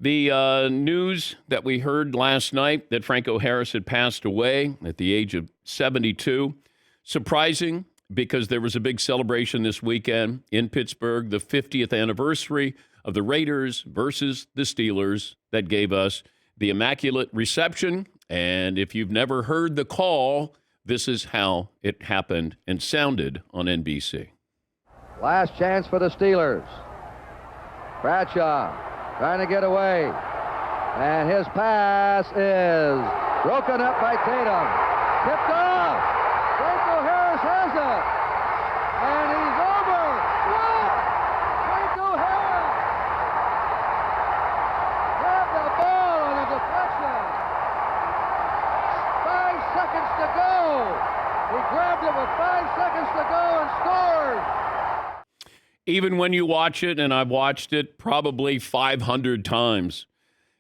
The news that we heard last night that Franco Harris had passed away at the age of 72, surprising because there was a big celebration this weekend in Pittsburgh, the 50th anniversary of the Raiders versus the Steelers that gave us the Immaculate Reception. And if you've never heard the call, this is how it happened and sounded on NBC. Last chance for the Steelers. Bradshaw trying to get away. And his pass is broken up by Tatum. Tipped off. Franco Harris has it. And he's over. What? Franco Harris grabbed the ball on a deflection. 5 seconds to go. He grabbed it with 5 seconds to go and scored. Even when you watch it, and I've watched it probably 500 times,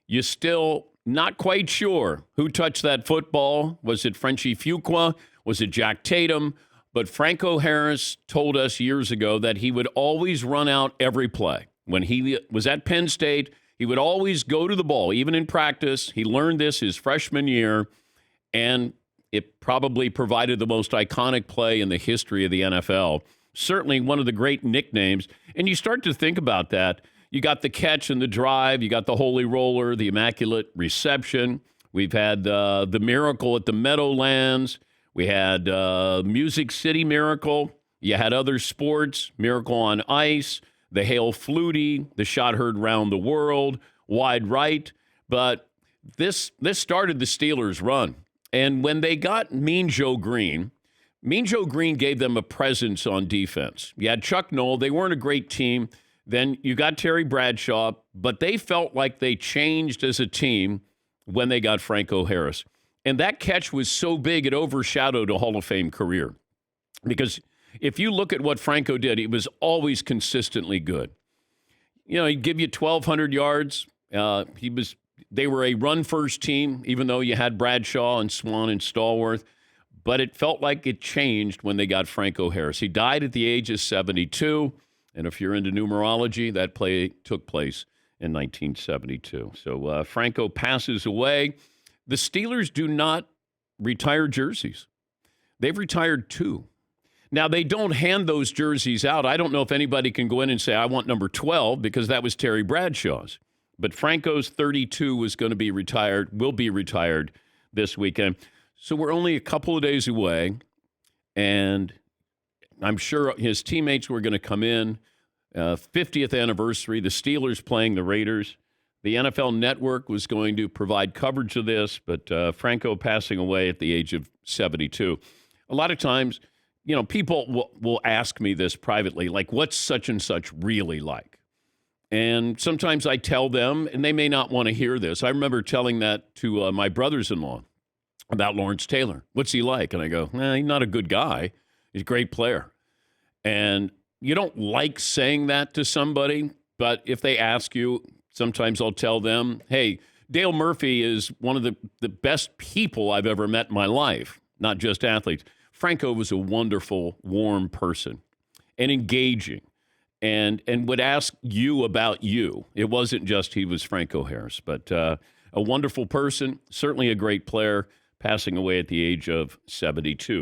you're still not quite sure who touched that football. Was it Frenchie Fuqua? Was it Jack Tatum? But Franco Harris told us years ago that he would always run out every play. When he was at Penn State, he would always go to the ball, even in practice. He learned this his freshman year, and it probably provided the most iconic play in the history of the NFL. Certainly one of the great nicknames. And you start to think about that. You got the catch and the drive. You got the Holy Roller, the Immaculate Reception. We've had the Miracle at the Meadowlands. We had Music City Miracle. You had other sports, Miracle on Ice, the Hail Flutie, the Shot Heard Round the World, Wide Right. But this started the Steelers' run. And when they got Mean Joe Green gave them a presence on defense. You had Chuck Noll. They weren't a great team. Then you got Terry Bradshaw, but they felt like they changed as a team when they got Franco Harris. And that catch was so big, it overshadowed a Hall of Fame career. Because if you look at what Franco did, he was always consistently good. You know, he'd give you 1,200 yards. They were a run-first team, even though you had Bradshaw and Swan and Stallworth. But it felt like it changed when they got Franco Harris. He died at the age of 72. And if you're into numerology, that play took place in 1972. So Franco passes away. The Steelers do not retire jerseys. They've retired 2. Now, they don't hand those jerseys out. I don't know if anybody can go in and say, I want number 12, because that was Terry Bradshaw's. But Franco's 32 was going to be retired, will be retired this weekend. So we're only a couple of days away, and I'm sure his teammates were going to come in. 50th anniversary, the Steelers playing the Raiders. The NFL Network was going to provide coverage of this, but Franco passing away at the age of 72. A lot of times, you know, people will ask me this privately, like, what's such and such really like? And sometimes I tell them, and they may not want to hear this. I remember telling that to my brothers-in-law about Lawrence Taylor. What's he like? And I go, he's not a good guy. He's a great player. And you don't like saying that to somebody, but if they ask you, sometimes I'll tell them, hey, Dale Murphy is one of the best people I've ever met in my life, not just athletes. Franco was a wonderful, warm person and engaging and would ask you about you. It wasn't just he was Franco Harris, but a wonderful person, certainly a great player, passing away at the age of 72.